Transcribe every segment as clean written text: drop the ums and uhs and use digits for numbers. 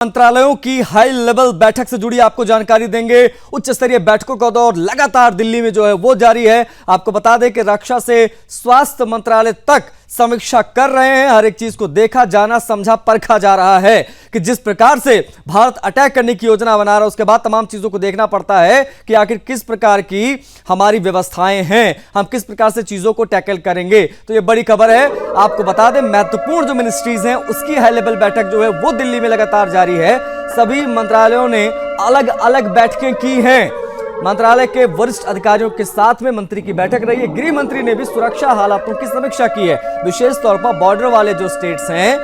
मंत्रालयों की high level बैठक से जुड़ी आपको जानकारी देंगे। उच्च स्तरीय बैठकों का दौर लगातार दिल्ली में जो है वो जारी है। आपको बता दें कि रक्षा से स्वास्थ्य मंत्रालय तक समीक्षा कर रहे हैं। हर एक चीज को देखा जाना समझा परखा जा रहा है कि जिस प्रकार से भारत अटैक करने की योजना बना रहा है उसके बाद तमाम चीजों को देखना पड़ता है कि आखिर किस प्रकार की हमारी व्यवस्थाएं हैं, हम किस प्रकार से चीजों को टैकल करेंगे। तो ये बड़ी खबर है। आपको बता दें महत्वपूर्ण जो मिनिस्ट्रीज हैं उसकी हाई लेवल बैठक जो है वो दिल्ली में लगातार जारी है। सभी मंत्रालयों ने अलग अलग बैठकें की हैं। मंत्रालय के वरिष्ठ अधिकारियों के साथ में मंत्री की बैठक रही है। गृह मंत्री ने भी सुरक्षा हालातों की समीक्षा की है। विशेष तौर पर बॉर्डर वाले जो स्टेट्स हैं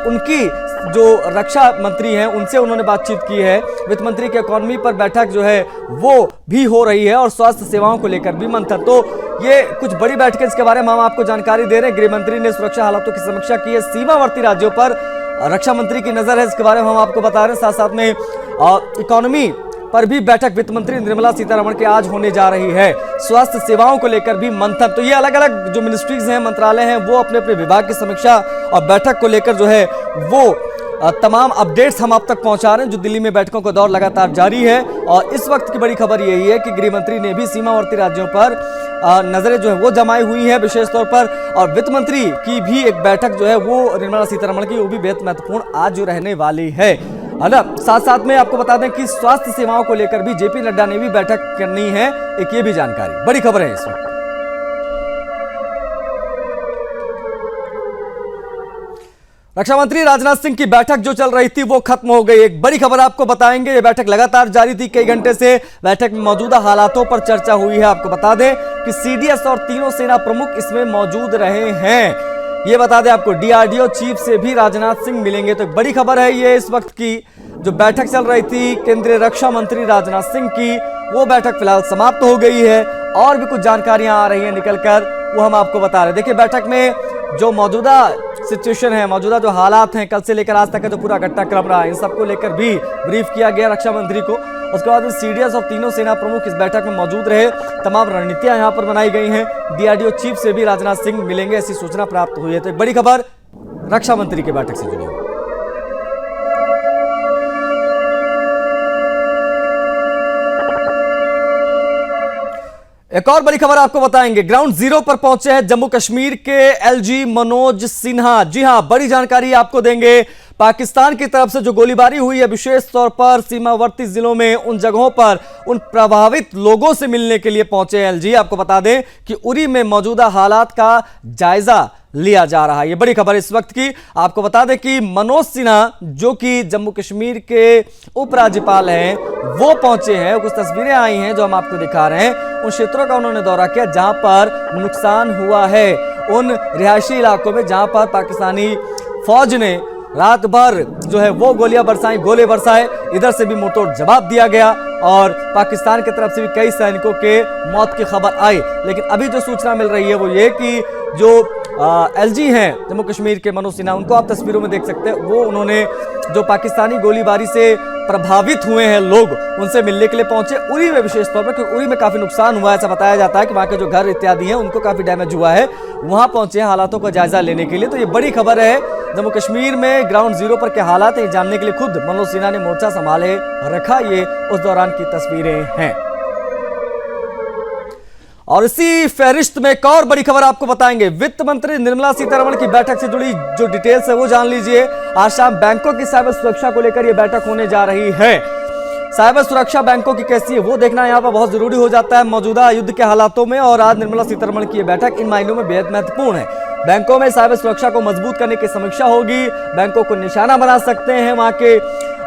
उनकी जो रक्षा मंत्री हैं उनसे उन्होंने बातचीत की है। वित्त मंत्री की इकोनॉमी पर बैठक जो है वो भी हो रही है और स्वास्थ्य सेवाओं को लेकर भी मंथन। तो ये कुछ बड़ी बैठकें इसके बारे में हम आपको जानकारी दे रहे हैं। गृह मंत्री ने सुरक्षा हालातों की समीक्षा की है। सीमावर्ती राज्यों पर रक्षा मंत्री की नजर है, इसके बारे में हम आपको बता रहे हैं। साथ साथ में इकोनॉमी पर भी बैठक वित्त मंत्री निर्मला सीतारमण के आज होने जा रही है। स्वास्थ्य सेवाओं को लेकर भी मंथन। तो ये अलग अलग जो मिनिस्ट्रीज हैं, मंत्रालय हैं, वो अपने अपने विभाग की समीक्षा और बैठक को लेकर जो है वो तमाम अपडेट्स हम आप तक पहुंचा रहे हैं। जो दिल्ली में बैठकों का दौर लगातार जारी है और इस वक्त की बड़ी खबर यही है कि गृह मंत्री ने भी सीमावर्ती राज्यों पर नजरें जो है वो जमाई हुई है विशेष तौर पर। और वित्त मंत्री की भी एक बैठक जो है वो निर्मला सीतारमण की, वो भी बेहद महत्वपूर्ण आज जो रहने वाली है ना। साथ साथ में आपको बता दें कि स्वास्थ्य सेवाओं को लेकर भी जेपी नड्डा ने भी बैठक करनी है। एक ये भी जानकारी बड़ी खबर है इस वक्त। रक्षा मंत्री राजनाथ सिंह की बैठक जो चल रही थी वो खत्म हो गई। एक बड़ी खबर आपको बताएंगे। ये बैठक लगातार जारी थी कई घंटे से। बैठक में मौजूदा हालातों पर चर्चा हुई है। आपको बता दें कि सीडीएस और तीनों सेना प्रमुख इसमें मौजूद रहे हैं। ये बता दें आपको डीआरडीओ चीफ से भी राजनाथ सिंह मिलेंगे। तो बड़ी खबर है ये इस वक्त की। जो बैठक चल रही थी केंद्रीय रक्षा मंत्री राजनाथ सिंह की, वो बैठक फिलहाल समाप्त हो गई है। और भी कुछ जानकारियां आ रही हैं निकलकर, वो हम आपको बता रहे हैं। देखिए बैठक में जो मौजूदा सिचुएशन है, मौजूदा जो हालात हैं, कल से लेकर आज तक का जो पूरा घटनाक्रम रहा है, इन सबको लेकर भी ब्रीफ किया गया रक्षा मंत्री को। उसके बाद सीडीएस और तीनों सेना प्रमुख इस बैठक में मौजूद रहे। तमाम रणनीतियां यहां पर बनाई गई हैं। डीआरडीओ चीफ से भी राजनाथ सिंह मिलेंगे, ऐसी सूचना प्राप्त हुई है। तो एक बड़ी खबर रक्षा मंत्री की बैठक से जुड़ी है। एक और बड़ी खबर आपको बताएंगे। ग्राउंड जीरो पर पहुंचे हैं जम्मू कश्मीर के एलजी मनोज सिन्हा। जी हां, बड़ी जानकारी आपको देंगे। पाकिस्तान की तरफ से जो गोलीबारी हुई है विशेष तौर पर सीमावर्ती जिलों में, उन जगहों पर उन प्रभावित लोगों से मिलने के लिए पहुंचे एलजी। आपको बता दें कि उरी में मौजूदा हालात का जायजा लिया जा रहा है। ये बड़ी खबर इस वक्त की। आपको बता दें कि मनोज सिन्हा जो कि जम्मू कश्मीर के उपराज्यपाल हैं वो पहुंचे हैं। कुछ तस्वीरें आई हैं जो हम आपको दिखा रहे हैं। उन क्षेत्रों का उन्होंने दौरा किया जहां पर नुकसान हुआ है, उन रिहायशी इलाकों में जहां पर पाकिस्तानी फौज ने रात भर जो है वो गोलियां बरसाई, गोले बरसाए। इधर से भी मुंहतोड़ जवाब दिया गया और पाकिस्तान की तरफ से भी कई सैनिकों के मौत की खबर आई। लेकिन अभी जो सूचना मिल रही है वो ये कि जो एलजी हैं जम्मू कश्मीर के मनोज सिन्हा, उनको आप तस्वीरों में देख सकते हैं। वो उन्होंने जो पाकिस्तानी गोलीबारी से प्रभावित हुए हैं लोग, उनसे मिलने के लिए पहुंचे उरी में विशेष तौर पर, क्योंकि उरी में काफी नुकसान हुआ है। ऐसा बताया जाता है कि वहां के जो घर इत्यादि हैं उनको काफी डैमेज हुआ है। वहां पहुंचे हैं हालातों का जायजा लेने के लिए। तो ये बड़ी खबर है। जम्मू कश्मीर में ग्राउंड जीरो पर क्या हालात है जानने के लिए खुद मनोज सिन्हा ने मोर्चा संभाले रखा। ये उस दौरान की तस्वीरें हैं। और इसी फहरिस्त में एक और बड़ी खबर आपको बताएंगे। वित्त मंत्री निर्मला सीतारमण की बैठक से जुड़ी जो डिटेल्स है वो जान लीजिए। आज शाम बैंकों की साइबर सुरक्षा को लेकर यह बैठक होने जा रही है। साइबर सुरक्षा बैंकों की कैसी है वो देखना यहाँ पर बहुत जरूरी हो जाता है मौजूदा युद्ध के हालातों में। और आज निर्मला सीतारमण की यह बैठक इन मायनों में बेहद महत्वपूर्ण है। बैंकों में साइबर सुरक्षा को मजबूत करने की समीक्षा होगी। बैंकों को निशाना बना सकते हैं वहां के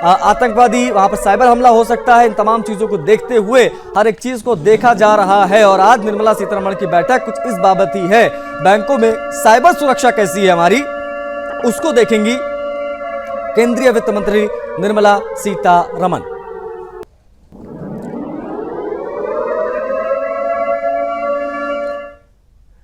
आतंकवादी, वहां पर साइबर हमला हो सकता है। इन तमाम चीजों को देखते हुए हर एक चीज को देखा जा रहा है। और आज निर्मला सीतारमण की बैठक कुछ इस बाबत ही है। बैंकों में साइबर सुरक्षा कैसी है हमारी, उसको देखेंगी केंद्रीय वित्त मंत्री निर्मला सीतारमण।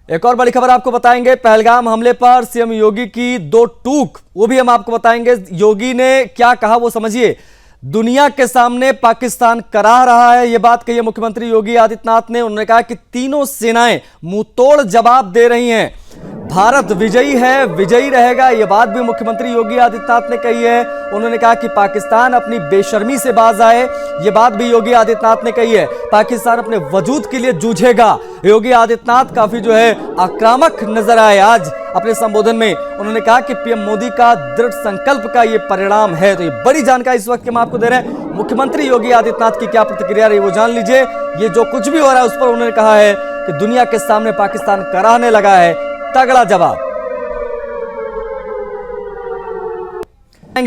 एक और बड़ी खबर आपको बताएंगे। पहलगाम हमले पर सीएम योगी की दो टूक, वो भी हम आपको बताएंगे। योगी ने क्या कहा वो समझिए। दुनिया के सामने पाकिस्तान करा रहा है, यह बात कही मुख्यमंत्री योगी आदित्यनाथ ने। उन्होंने कहा कि तीनों सेनाएं मुंहतोड़ जवाब दे रही हैं। भारत विजयी है, विजयी रहेगा, यह बात भी मुख्यमंत्री योगी आदित्यनाथ ने कही है। उन्होंने कहा कि पाकिस्तान अपनी बेशर्मी से बाज आए, यह बात भी योगी आदित्यनाथ ने कही है। पाकिस्तान अपने वजूद के लिए जूझेगा। योगी आदित्यनाथ काफी आक्रामक नजर आए आज अपने संबोधन में। उन्होंने कहा कि पीएम मोदी का दृढ़ संकल्प का यह परिणाम है। तो ये बड़ी जानकारी इस वक्त हम आपको दे रहे हैं। मुख्यमंत्री योगी आदित्यनाथ की क्या प्रतिक्रिया रही वो जान लीजिए। ये जो कुछ भी हो रहा है उस पर उन्होंने कहा है कि दुनिया के सामने पाकिस्तान कराहने लगा है तगड़ा जवाब।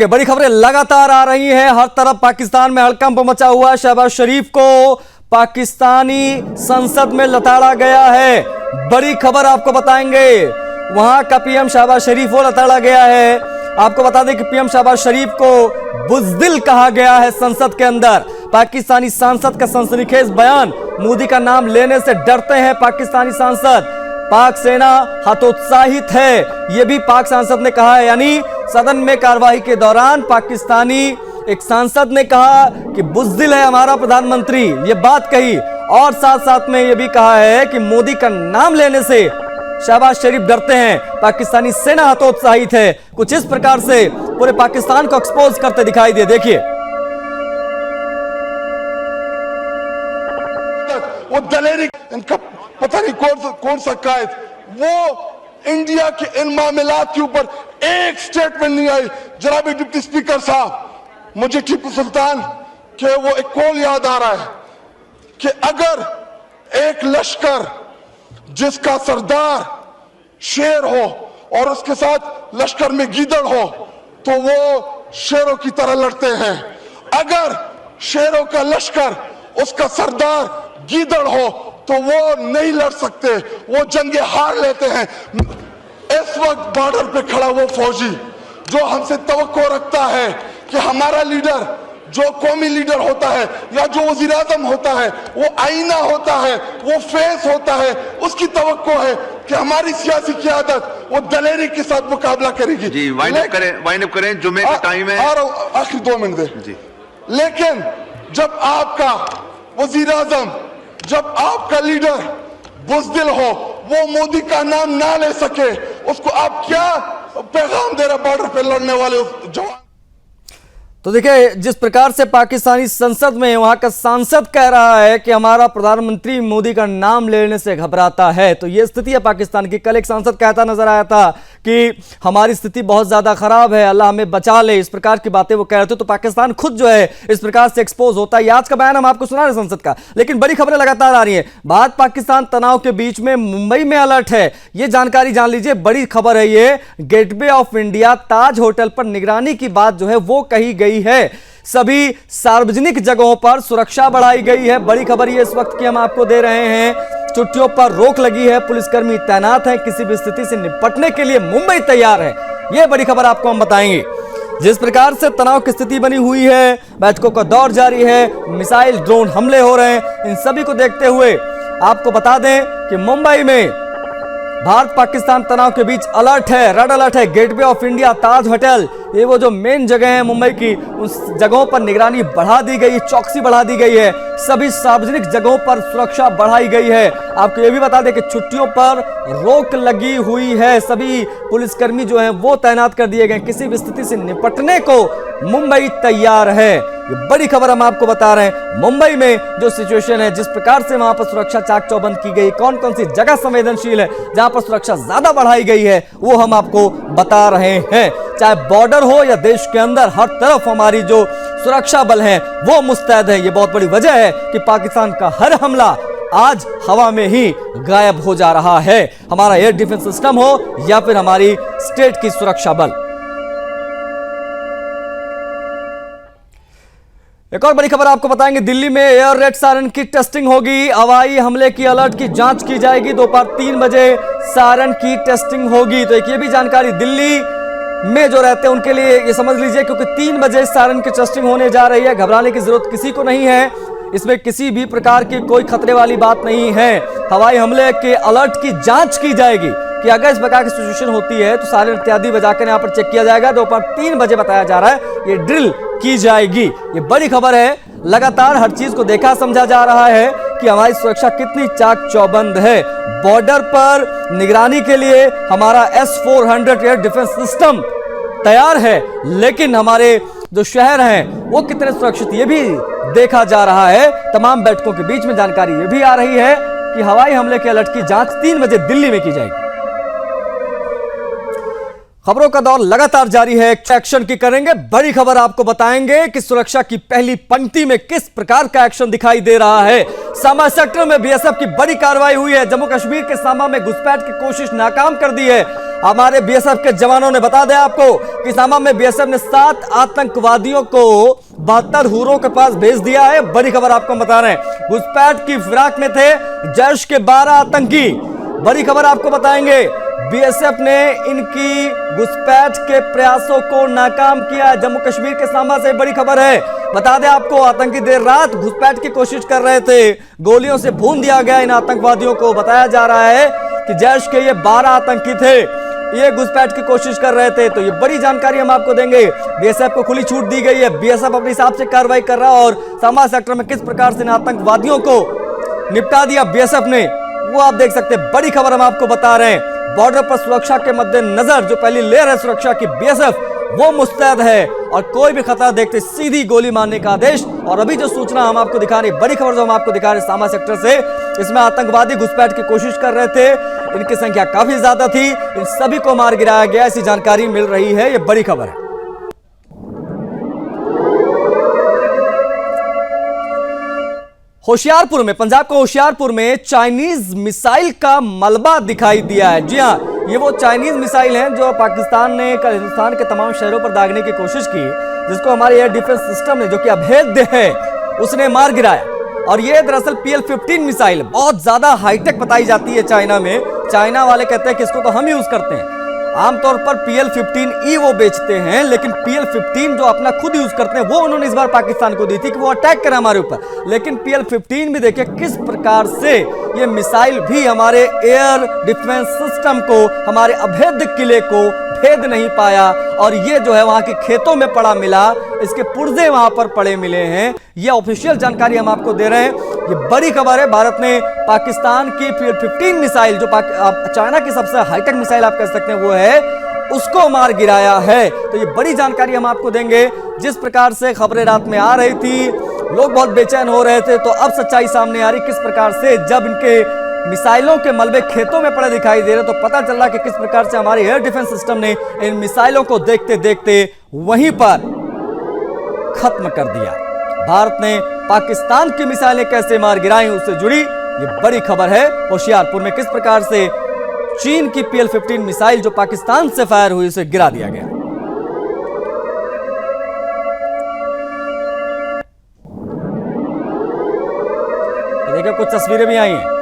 बड़ी खबरें लगातार आ रही हैं, हर तरफ पाकिस्तान में हड़कंप मचा हुआ है। शहबाज शरीफ को पाकिस्तानी संसद में लताड़ा गया है, बड़ी खबर आपको बताएंगे। वहां का पीएम शहबाज शरीफ वो लताड़ा गया है। आपको बता दें कि पीएम शहबाज शरीफ को बुज़दिल कहा गया है संसद के अंदर। पाकिस्तानी सांसद का सनसनीखेज बयान, मोदी का नाम लेने से डरते हैं पाकिस्तानी सांसद। पाक सेना हतोत्साहित है, यह भी पाक सांसद ने कहा है। यानी सदन में कार्यवाही के दौरान पाकिस्तानी एक सांसद ने कहा कि बुज़दिल है हमारा प्रधानमंत्री, यह बात कही। और साथ साथ में यह भी कहा है कि मोदी का नाम लेने से शहबाज शरीफ डरते हैं, पाकिस्तानी सेना हतोत्साहित है। कुछ इस प्रकार से पूरे पाकिस्तान को एक्सपोज करते दिखाई दे। देखिए, वो दलेरी, इनका पता नहीं कौन सा कायद, वो इंडिया के इन मामलात के ऊपर एक स्टेटमेंट नहीं आई। जनाब डिप्टी स्पीकर साहब, मुझे टीपू सुल्तान के वो एक कॉल याद आ रहा है कि अगर एक लश्कर जिसका सरदार शेर हो और उसके साथ लश्कर में गीदड़ हो तो वो शेरों की तरह लड़ते हैं। अगर शेरों का लश्कर उसका सरदार गीदड़ हो तो वो नहीं लड़ सकते, वो जंगे हार लेते हैं। इस वक्त बॉर्डर पे खड़ा वो फौजी जो हमसे तवक्को रखता है कि हमारा लीडर, जो कौमी लीडर होता है या जो वज़ीर आज़म होता है, वो आईना होता है, वो फेस होता है, उसकी तवक्को है कि हमारी सियासी क़यादत वो दलेरी के साथ मुकाबला करेगी। जी, वाइंड अप करें, जुमे का टाइम है। आखिरी 2 मिनट दे जी। लेकिन जब आपका वज़ीर आज़म, जब आपका लीडर बुज़दिल हो, वो मोदी का नाम ना ले सके, उसको आप क्या पैगाम दे रहे बॉर्डर पे लड़ने वाले जवान? तो देखिए, जिस प्रकार से पाकिस्तानी संसद में वहां का सांसद कह रहा है कि हमारा प्रधानमंत्री मोदी का नाम लेने से घबराता है, तो ये स्थिति है पाकिस्तान की। कल एक सांसद कहता नजर आया था कि हमारी स्थिति बहुत ज्यादा खराब है, अल्लाह हमें बचा ले, इस प्रकार की बातें वो कह रहे थे। तो पाकिस्तान खुद इस प्रकार से एक्सपोज होता है। आज का बयान हम आपको सुना रहे संसद का, लेकिन बड़ी खबरें लगातार आ रही है। भारत पाकिस्तान तनाव के बीच में मुंबई में अलर्ट है, ये जानकारी जान लीजिए, बड़ी खबर है ये। Gateway of India Taj hotel पर निगरानी की बात वो कही गई है। सभी सार्वजनिक जगहों पर सुरक्षा बढ़ाई गई है, बड़ी खबर ये इस वक्त की हम आपको दे रहे हैं। छुट्टियों पर रोक लगी है, पुलिसकर्मी तैनात हैं, किसी भी स्थिति से निपटने के लिए मुंबई तैयार है। यह बड़ी खबर आपको हम बताएंगे। जिस प्रकार से तनाव की स्थिति बनी हुई है, बैठकों का दौर जारी है, मिसाइल ड्रोन हमले हो रहे हैं, इन सभी को देखते हुए आपको बता दें कि मुंबई में भारत पाकिस्तान तनाव के बीच अलर्ट है, रेड अलर्ट है। Gateway of India, Taj hotel, ये वो जो मेन जगह है मुंबई की, उस जगहों पर निगरानी बढ़ा दी गई, चौकसी बढ़ा दी गई है। सभी सार्वजनिक जगहों पर सुरक्षा बढ़ाई गई है। आपको ये भी बता दें कि छुट्टियों पर रोक लगी हुई है, सभी पुलिसकर्मी हैं वो तैनात कर दिए गए। किसी भी स्थिति से निपटने को मुंबई तैयार है, ये बड़ी खबर हम आपको बता रहे हैं। मुंबई में जो सिचुएशन है, जिस प्रकार से वहां पर सुरक्षा चाक चौबंद की गई, कौन कौन सी जगह संवेदनशील है जहां पर सुरक्षा ज्यादा बढ़ाई गई है, वो हम आपको बता रहे हैं। चाहे बॉर्डर हो या देश के अंदर, हर तरफ हमारी जो सुरक्षा बल है वो मुस्तैद है। ये बहुत बड़ी वजह है कि पाकिस्तान का हर हमला आज हवा में ही गायब हो जा रहा है, हमारा एयर डिफेंस सिस्टम हो या फिर हमारी स्टेट की सुरक्षा बल। एक और बड़ी खबर आपको बताएंगे, दिल्ली में एयर रेड सायरन की टेस्टिंग होगी, हवाई हमले की अलर्ट की जांच की जाएगी। दोपहर 3 बजे सायरन की टेस्टिंग होगी। तो एक ये भी जानकारी दिल्ली में जो रहते हैं उनके लिए ये समझ लीजिए, क्योंकि 3 बजे सायरन की टेस्टिंग होने जा रही है। घबराने की जरूरत किसी को नहीं है, इसमें किसी भी प्रकार की कोई खतरे वाली बात नहीं है। हवाई हमले के अलर्ट की जांच की जाएगी कि अगर इस प्रकार की सिचुएशन होती है तो सायरन इत्यादि बजाकर यहाँ पर चेक किया जाएगा। दोपहर 3 बजे बताया जा रहा है ये ड्रिल की जाएगी। ये बड़ी खबर है, लगातार हर चीज को देखा समझा जा रहा है कि हमारी सुरक्षा कितनी चाक चौबंद है। बॉर्डर पर निगरानी के लिए हमारा S-400 एयर डिफेंस सिस्टम तैयार है, लेकिन हमारे जो शहर हैं वो कितने सुरक्षित ये भी देखा जा रहा है। तमाम बैठकों के बीच में जानकारी ये भी आ रही है कि हवाई हमले के अलर्ट की जांच 3 बजे दिल्ली में की जाएगी। खबरों का दौर लगातार जारी है, एक्शन की करेंगे बड़ी खबर आपको बताएंगे कि सुरक्षा की पहली पंक्ति में किस प्रकार का एक्शन दिखाई दे रहा है। सामा सेक्टर में बीएसएफ की बड़ी कार्रवाई हुई है। जम्मू कश्मीर के सामा में घुसपैठ की कोशिश नाकाम कर दी है हमारे बीएसएफ के जवानों ने। बता दें आपको कि सामा में बीएसएफ ने 7 आतंकवादियों को 72 हुरों के पास भेज दिया है। बड़ी खबर आपको बता रहे हैं, घुसपैठ की फिराक में थे जैश के 12 आतंकी। बड़ी खबर आपको बताएंगे, बीएसएफ ने इनकी घुसपैठ के प्रयासों को नाकाम किया। जम्मू कश्मीर के सामा से बड़ी खबर है। बता दें आपको, आतंकी देर रात घुसपैठ की कोशिश कर रहे थे, गोलियों से भून दिया गया इन आतंकवादियों को। बताया जा रहा है कि जैश के ये 12 आतंकी थे, ये घुसपैठ की कोशिश कर रहे थे। तो ये बड़ी जानकारी हम आपको देंगे। बीएसएफ को खुली छूट दी गई है, बीएसएफ अपने हिसाब से कार्रवाई कर रहा है और सामा सेक्टर में किस प्रकार से इन आतंकवादियों को निपटा दिया बीएसएफ ने, वो आप देख सकते हैं। बड़ी खबर हम आपको बता रहे हैं। बॉर्डर पर सुरक्षा के मद्देनजर जो पहली लेयर है सुरक्षा की, बीएसएफ वो मुस्तैद है और कोई भी खतरा देखते सीधी गोली मारने का आदेश। और अभी जो सूचना हम आपको दिखा रहे, बड़ी खबर जो हम आपको दिखा रहे सामा सेक्टर से, इसमें आतंकवादी घुसपैठ की कोशिश कर रहे थे, इनकी संख्या काफी ज्यादा थी, इन सभी को मार गिराया गया, ऐसी जानकारी मिल रही है। ये बड़ी खबर है। होशियारपुर में, पंजाब के होशियारपुर में चाइनीज मिसाइल का मलबा दिखाई दिया है। जी हां, ये वो चाइनीज मिसाइल हैं जो पाकिस्तान ने कल हिंदुस्तान के तमाम शहरों पर दागने की कोशिश की, जिसको हमारे एयर डिफेंस सिस्टम ने, जो कि अभेद्य है, उसने मार गिराया। और ये दरअसल PL-15 मिसाइल बहुत ज्यादा हाईटेक बताई जाती है चाइना में। चाइना वाले कहते हैं कि इसको तो हम यूज करते हैं। आमतौर पर PL-15E वो बेचते हैं, लेकिन PL-15 जो अपना खुद यूज करते हैं वो उन्होंने इस बार पाकिस्तान को दी थी कि वो अटैक करे हमारे ऊपर। लेकिन PL-15 भी देखिए किस प्रकार से ये मिसाइल भी हमारे एयर डिफेंस सिस्टम को, हमारे अभेद्य किले को भेद नहीं पाया। और ये जो है वहां के खेतों में पड़ा मिला, इसके पुर्जे वहां पर पड़े मिले हैं। ये ऑफिशियल जानकारी हम आपको दे रहे हैं। ये बड़ी खबर है। भारत ने पाकिस्तान की PL-15 मिसाइल, जो चाइना की सबसे हाईटेक मिसाइल आप कह सकते हैं वो है, उसको मार गिराया है। तो ये बड़ी जानकारी हम आपको देंगे। जिस प्रकार से खबरें रात में आ रही थी, लोग बहुत बेचैन हो रहे थे, तो अब सच्चाई सामने आ रही किस प्रकार से, जब इनके मिसाइलों के मलबे खेतों में पड़े दिखाई दे रहे, तो पता चल रहा कि किस प्रकार से हमारे एयर डिफेंस सिस्टम ने इन मिसाइलों को देखते देखते वहीं पर खत्म कर दिया। भारत ने पाकिस्तान की मिसाइलें कैसे मार गिराई, उससे जुड़ी ये बड़ी खबर है। होशियारपुर में किस प्रकार से चीन की PL-15 मिसाइल जो पाकिस्तान से फायर हुई, उसे गिरा दिया गया। देखिए कुछ तस्वीरें भी आई हैं।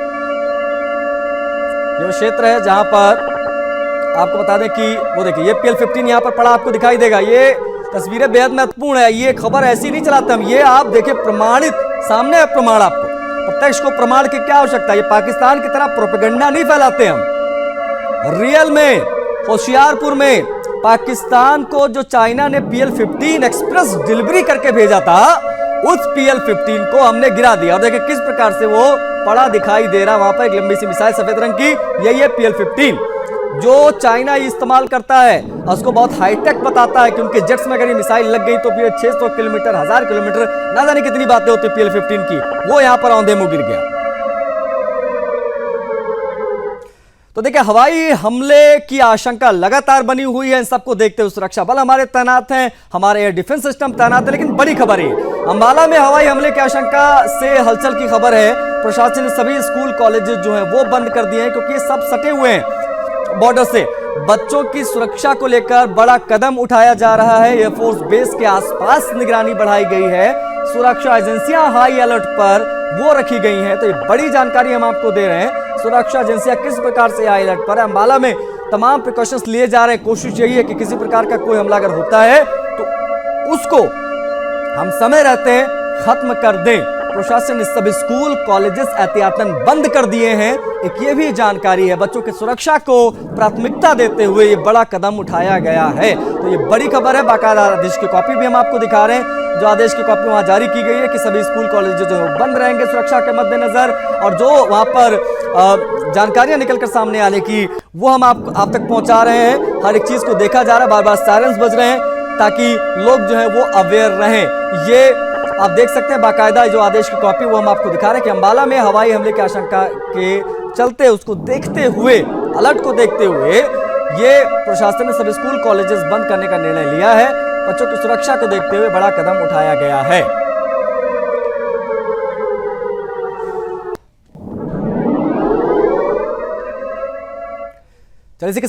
ये क्षेत्र है जहां पर आपको बता दें कि वो देखिए ये PL-15 यहां पर पड़ा आपको दिखाई देगा। ये तस्वीरें बेहद महत्वपूर्ण है। ये खबर ऐसी नहीं चलाते हम, ये आप देखिए प्रमाणित सामने है प्रमाण, आपको प्रत्यक्ष को प्रमाण की क्या आवश्यकता है। ये पाकिस्तान की तरह प्रोपेगेंडा नहीं फैलाते हम, रियल में होशियारपुर में पाकिस्तान को जो चाइना ने PL-15 एक्सप्रेस डिलीवरी करके भेजा था, उस PL-15 को हमने गिरा दिया। और देखिए किस प्रकार से वो पड़ा दिखाई दे रहा, वहां पर एक लंबी सी मिसाइल सफेद रंग की, यही है PL-15 जो चाइना इस्तेमाल करता है। उसको बहुत हाईटेक बताता है कि उनके जेट्स में अगर ये मिसाइल लग गई तो फिर 600 किलोमीटर, 1000 किलोमीटर, ना जाने कितनी बातें होती PL-15 की, वो यहां पर औंधे मुंह गिर गया। तो देखिए हवाई हमले की आशंका लगातार बनी हुई है। इन सबको देखते हुए सुरक्षा बल हमारे तैनात हैं, हमारे एयर डिफेंस सिस्टम तैनात है। लेकिन बड़ी खबर है, अंबाला में हवाई हमले की आशंका से हलचल की खबर है। प्रशासन ने सभी स्कूल कॉलेजेस जो हैं वो बंद कर दिए हैं, क्योंकि ये सब सटे हुए हैं बॉर्डर से। बच्चों की सुरक्षा को लेकर बड़ा कदम उठाया जा रहा है। एयरफोर्स बेस के आसपास निगरानी बढ़ाई गई है। सुरक्षा एजेंसियां हाई अलर्ट पर वो रखी गई हैं। तो ये बड़ी जानकारी हम आपको दे रहे हैं। सुरक्षा एजेंसियां किस प्रकार से हाई अलर्ट पर है। अंबाला में तमाम प्रिकॉशंस लिए जा रहे हैं। कोशिश यही है कि किसी प्रकार का कोई हमला अगर होता है तो उसको हम समय रहते हैं खत्म कर दें। प्रशासन ने सभी स्कूल कॉलेजेस एहतियातन बंद कर दिए हैं। एक ये भी जानकारी है, बच्चों की सुरक्षा को प्राथमिकता देते हुए ये बड़ा कदम उठाया गया है। तो ये बड़ी खबर है। बाकायदा आदेश की कॉपी भी हम आपको दिखा रहे हैं। जो आदेश की कॉपी वहां जारी की गई है कि सभी स्कूल कॉलेज जो है बंद रहेंगे सुरक्षा के मद्देनजर। और जो वहां पर जानकारियां निकलकर सामने आने की वो हम आप तक पहुंचा रहे हैं। हर एक चीज को देखा जा रहा है, बार बार सायरन्स बज रहे हैं ताकि लोग जो है वो अवेयर रहें। ये आप देख सकते हैं बाकायदा जो आदेश की कॉपी वो हम आपको दिखा रहे हैं कि अंबाला में हवाई हमले की आशंका के चलते उसको देखते हुए, अलर्ट को देखते हुए ये प्रशासन ने सभी स्कूल कॉलेजेस बंद करने का निर्णय लिया है। बच्चों की सुरक्षा को देखते हुए बड़ा कदम उठाया गया है। चलिए